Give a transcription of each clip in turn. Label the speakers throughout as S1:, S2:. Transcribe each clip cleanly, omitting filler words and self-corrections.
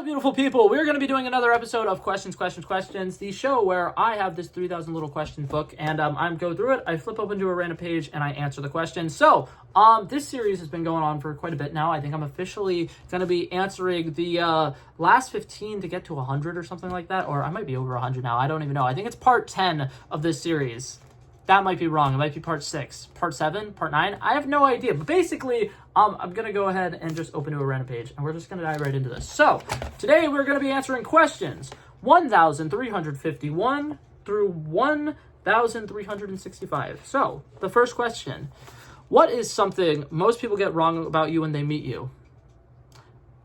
S1: up, beautiful people? We're going to be doing another episode of Questions, the show where I have this 3,000 little questions book, and I go through it, I flip open to a random page, and I answer the questions. So, this series has been going on for quite a bit now. I think I'm officially going to be answering the last 15 to get to 100 or something like that, or I might be over 100 now. I don't even know. I think it's part 10 of this series. That might be wrong. It might be part 6, part 7, part 9. I have no idea. But basically, I'm going to go ahead and just open to a random page, and we're just going to dive right into this. So, today we're going to be answering questions 1,351 through 1,365. So, the first question. What is something most people get wrong about you when they meet you?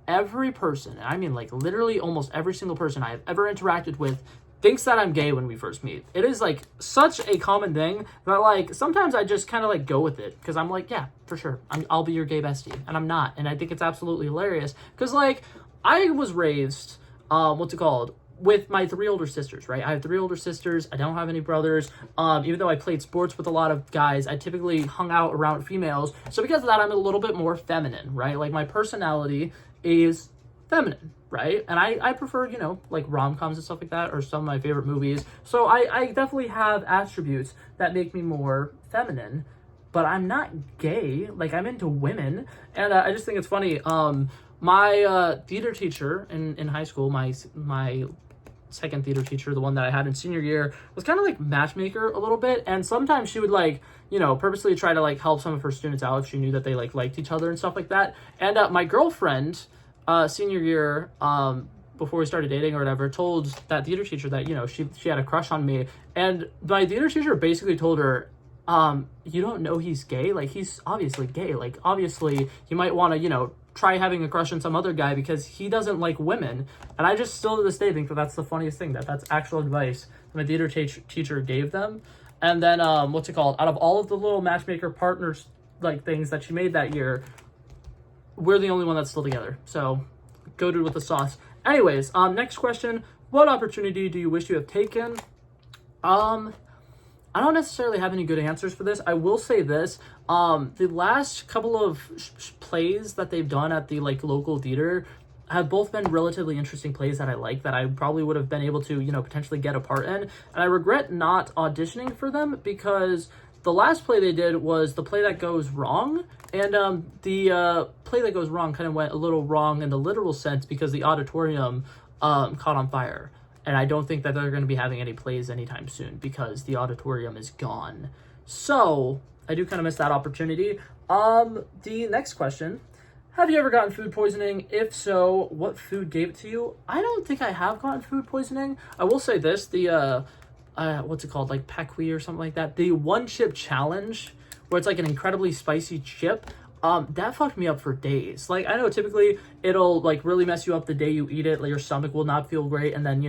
S1: Every person, I mean like literally almost every single person I have ever interacted with thinks that I'm gay when we first meet. It is like such a common thing that like sometimes I just kind of like go with it because I'm like, yeah, for sure, I'll be your gay bestie, and I'm not, and I think it's absolutely hilarious because like I was raised, with my 3 older sisters, right? I have 3 older sisters. I don't have any brothers. Even though I played sports with a lot of guys, I typically hung out around females. So because of that, I'm a little bit more feminine, right? Like my personality is feminine, right? And I prefer, like rom-coms and stuff like that, or some of my favorite movies. So I definitely have attributes that make me more feminine, but I'm not gay. Like I'm into women. And I just think it's funny. My theater teacher in high school, my second theater teacher, the one that I had in senior year, was kind of like matchmaker a little bit. And sometimes she would like, purposely try to like help some of her students out if she knew that they like liked each other and stuff like that. And my girlfriend, senior year, before we started dating or whatever, told that theater teacher that, she had a crush on me. And my theater teacher basically told her, you don't know he's gay? Like, he's obviously gay. Like, obviously, you might want to, try having a crush on some other guy because he doesn't like women. And I just still to this day think that that's the funniest thing, that's actual advice that my theater teacher gave them. And then, out of all of the little matchmaker partners, like, things that she made that year, we're the only one that's still together. So, go dude with the sauce. Anyways, next question. What opportunity do you wish you have taken? I don't necessarily have any good answers for this. I will say this. The last couple of plays that they've done at the, local theater have both been relatively interesting plays that I like, that I probably would have been able to, potentially get a part in. And I regret not auditioning for them because the last play they did was The Play That Goes Wrong, and the play that goes wrong kind of went a little wrong in the literal sense because the auditorium caught on fire. And I don't think that they're going to be having any plays anytime soon because the auditorium is gone. So, I do kind of miss that opportunity. The next question. Have you ever gotten food poisoning? If so, what food gave it to you? I don't think I have gotten food poisoning. I will say this, the like Pakui or something like that. The one chip challenge, where it's like an incredibly spicy chip, that fucked me up for days. Like, I know typically it'll like really mess you up the day you eat it. Like your stomach will not feel great. And then,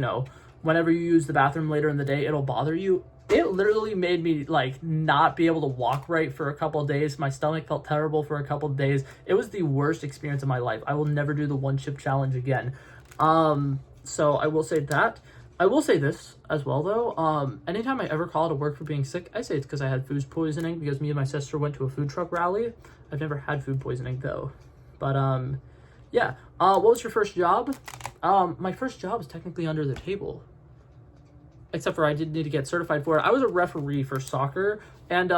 S1: whenever you use the bathroom later in the day, it'll bother you. It literally made me like not be able to walk right for a couple of days. My stomach felt terrible for a couple of days. It was the worst experience of my life. I will never do the one chip challenge again. So I will say that. I will say this as well, though. Anytime I ever call to work for being sick, I say it's because I had food poisoning because me and my sister went to a food truck rally. I've never had food poisoning, though. But, yeah. What was your first job? My first job was technically under the table. Except for I did need to get certified for it. I was a referee for soccer, and,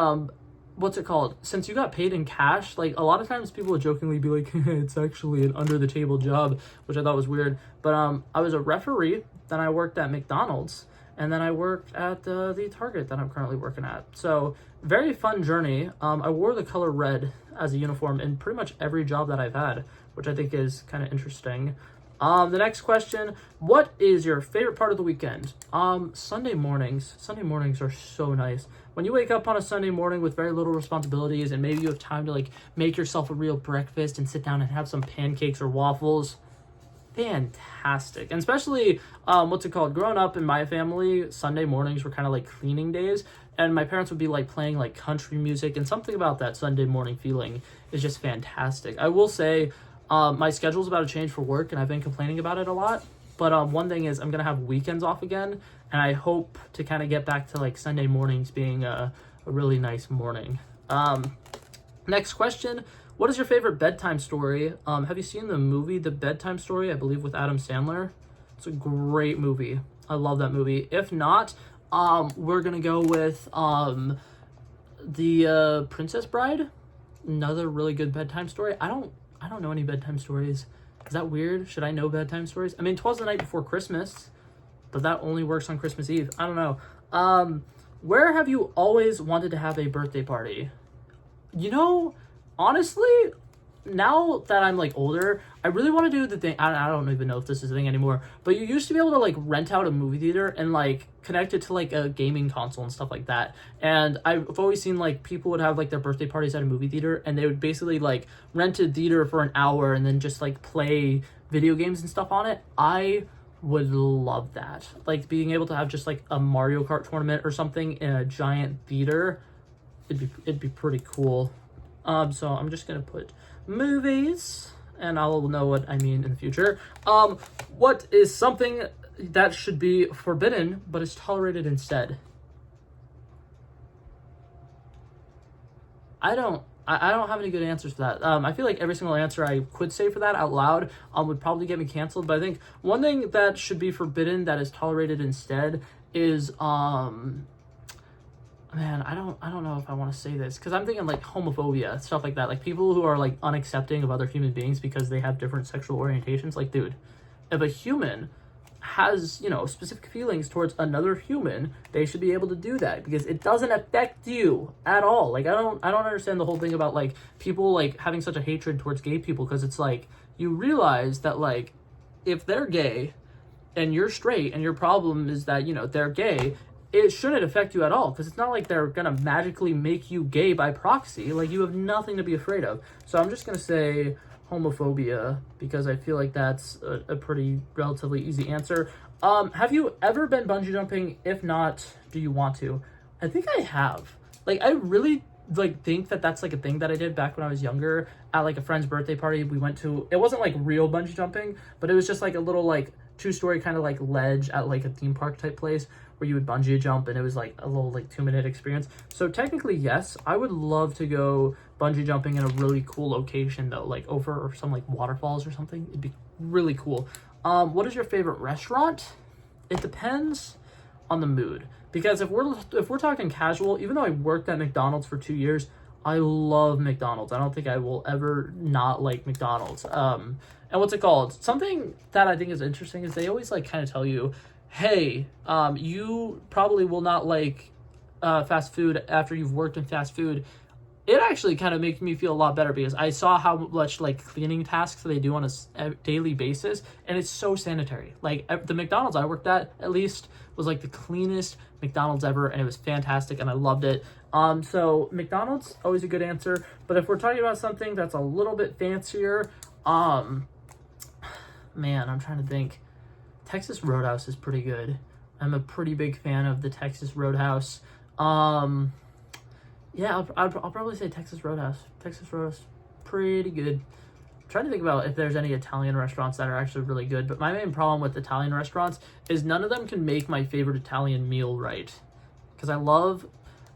S1: since you got paid in cash, like, a lot of times people would jokingly be like, it's actually an under-the-table job, which I thought was weird. But, I was a referee, then I worked at McDonald's, and then I worked at the Target that I'm currently working at. So, very fun journey. I wore the color red as a uniform in pretty much every job that I've had, which I think is kind of interesting. The next question, what is your favorite part of the weekend? Sunday mornings. Sunday mornings are so nice. When you wake up on a Sunday morning with very little responsibilities and maybe you have time to like make yourself a real breakfast and sit down and have some pancakes or waffles, fantastic. And especially, growing up in my family, Sunday mornings were kind of like cleaning days, and my parents would be like playing like country music, and something about that Sunday morning feeling is just fantastic. I will say, my schedule's about to change for work, and I've been complaining about it a lot, but one thing is I'm gonna have weekends off again, and I hope to kind of get back to like Sunday mornings being a really nice morning. Next question. What is your favorite bedtime story? Have you seen the movie The Bedtime Story? I believe with Adam Sandler. It's a great movie. I love that movie. If not, we're gonna go with the Princess Bride. Another really good bedtime story. I don't know any bedtime stories. Is that weird? Should I know bedtime stories? I mean, 'Twas the Night Before Christmas, but that only works on Christmas Eve. I don't know. Where have you always wanted to have a birthday party? You know, honestly, now that I'm like older, I really want to do the thing. I don't even know if this is a thing anymore, but you used to be able to like rent out a movie theater and like connect it to like a gaming console and stuff like that. And I've always seen like people would have like their birthday parties at a movie theater, and they would basically like rent a theater for an hour and then just like play video games and stuff on it. I would love that. Like being able to have just like a Mario Kart tournament or something in a giant theater. It'd be pretty cool. So I'm just gonna put movies, and I'll know what I mean in the future. What is something that should be forbidden but is tolerated instead? I don't have any good answers for that. I feel like every single answer I could say for that out loud would probably get me canceled. But I think one thing that should be forbidden that is tolerated instead is man, I don't know if I want to say this, because I'm thinking like homophobia, stuff like that, like people who are like unaccepting of other human beings because they have different sexual orientations. Like, dude, if a human has, you know, specific feelings towards another human, they should be able to do that because it doesn't affect you at all. Like, I don't understand the whole thing about like people like having such a hatred towards gay people, because it's like you realize that like if they're gay and you're straight and your problem is that, you know, they're gay, it shouldn't affect you at all, because it's not like they're gonna magically make you gay by proxy. Like, you have nothing to be afraid of. So I'm just gonna say homophobia, because I feel like that's a pretty relatively easy answer. Have you ever been bungee jumping? If not, do you want to? I think I have. Like, I really like think that that's like a thing that I did back when I was younger at like a friend's birthday party. We went to, it wasn't like real bungee jumping, but it was just like a little like 2-story kind of like ledge at like a theme park type place where you would bungee jump, and it was like a little like 2-minute experience. So technically, yes, I would love to go bungee jumping in a really cool location though, like over some like waterfalls or something. It'd be really cool. What is your favorite restaurant? It depends on the mood, because if we're talking casual, even though I worked at McDonald's for 2 years, I love McDonald's. I don't think I will ever not like McDonald's. And what's it called? Something that I think is interesting is they always like kind of tell you, hey, you probably will not like fast food after you've worked in fast food. It actually kind of makes me feel a lot better, because I saw how much like cleaning tasks they do on a daily basis, and it's so sanitary. Like the McDonald's I worked at least was like the cleanest McDonald's ever, and it was fantastic, and I loved it. So McDonald's always a good answer. But if we're talking about something that's a little bit fancier, man, I'm trying to think. Texas Roadhouse is pretty good. I'm a pretty big fan of the Texas Roadhouse. Yeah, I'll probably say Texas Roadhouse. Texas Roadhouse, pretty good. I'm trying to think about if there's any Italian restaurants that are actually really good, but my main problem with Italian restaurants is none of them can make my favorite Italian meal right. Because I love,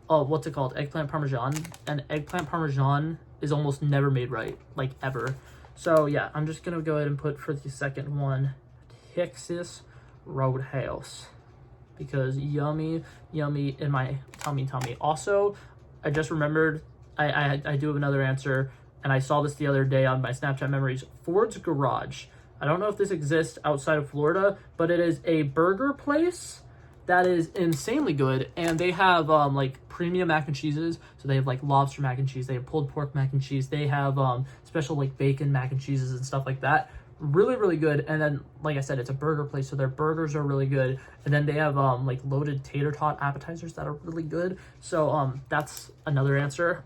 S1: what's it called? Eggplant Parmesan. And eggplant Parmesan is almost never made right, like ever. So yeah, I'm just going to go ahead and put for the second one, Texas Roadhouse, because yummy in my tummy. Also, I just remembered I do have another answer, and I saw this the other day on my Snapchat memories. Ford's Garage. I don't know if this exists outside of Florida, but it is a burger place that is insanely good, and they have like premium mac and cheeses. So they have like lobster mac and cheese, they have pulled pork mac and cheese, they have special like bacon mac and cheeses and stuff like that. Really good. And then, like I said, it's a burger place, so their burgers are really good. And then they have like loaded tater tot appetizers that are really good. So that's another answer.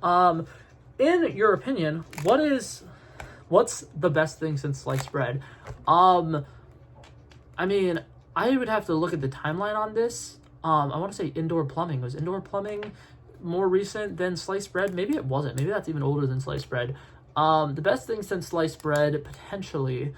S1: In your opinion, what's the best thing since sliced bread? I mean, I would have to look at the timeline on this. I want to say indoor plumbing. Was indoor plumbing more recent than sliced bread? Maybe it wasn't. Maybe that's even older than sliced bread. The best thing since sliced bread, potentially,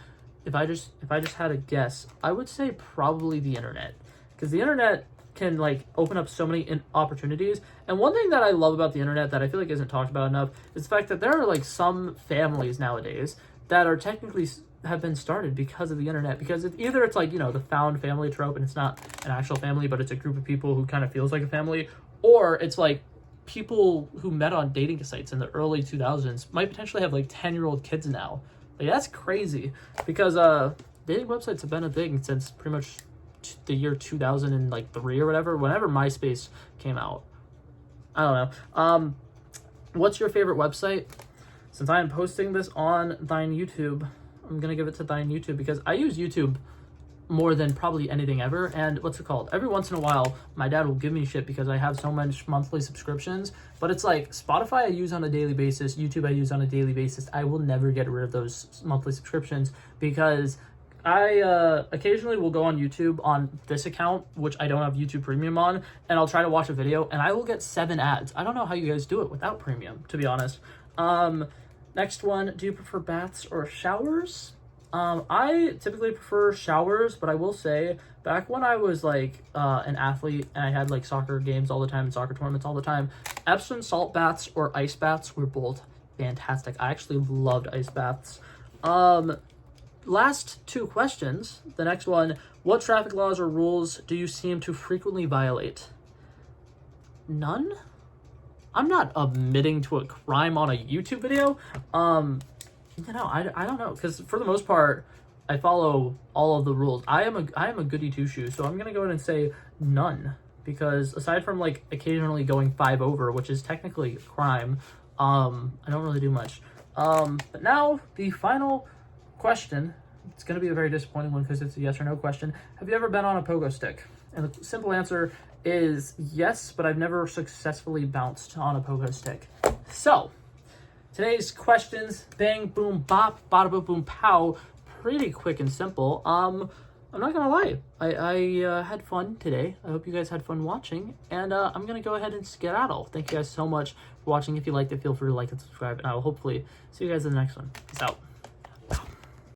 S1: if I just had a guess, I would say probably the internet. Because the internet, can like open up so many opportunities. And one thing that I love about the internet that I feel like isn't talked about enough is the fact that there are like some families nowadays that are technically have been started because of the internet, because either it's like, you know, the found family trope and it's not an actual family, but it's a group of people who kind of feels like a family, or it's like people who met on dating sites in the early 2000s might potentially have like 10-year-old kids now. Like, that's crazy, because dating websites have been a thing since pretty much the year 2003 or whatever, whenever MySpace came out. I don't know. What's your favorite website? Since I am posting this on Thine YouTube, I'm gonna give it to Thine YouTube because I use YouTube more than probably anything ever. And what's it called? Every once in a while, my dad will give me shit because I have so much monthly subscriptions. But it's like Spotify I use on a daily basis, YouTube I use on a daily basis. I will never get rid of those monthly subscriptions because I occasionally will go on YouTube on this account, which I don't have YouTube Premium on, and I'll try to watch a video and I will get 7 ads. I don't know how you guys do it without Premium, to be honest. Next one, do you prefer baths or showers? I typically prefer showers, but I will say back when I was like an athlete and I had like soccer games all the time and soccer tournaments all the time, Epsom salt baths or ice baths were both fantastic. I actually loved ice baths. Last 2 questions. The next one, what traffic laws or rules do you seem to frequently violate? None? I'm not admitting to a crime on a YouTube video. You know, I don't know, because for the most part, I follow all of the rules. I am a goody two-shoes, so I'm gonna go ahead and say none, because aside from like occasionally going 5 over, which is technically a crime, I don't really do much. But now the final question. It's gonna be a very disappointing one because it's a yes or no question. Have you ever been on a pogo stick? And the simple answer is yes, but I've never successfully bounced on a pogo stick. So, today's questions, bang, boom, bop, bada, boom, boom, pow, pretty quick and simple. I'm not gonna lie, I had fun today. I hope you guys had fun watching, and I'm gonna go ahead and skedaddle. Thank you guys so much for watching. If you liked it, feel free to like and subscribe, and I will hopefully see you guys in the next one. Peace out.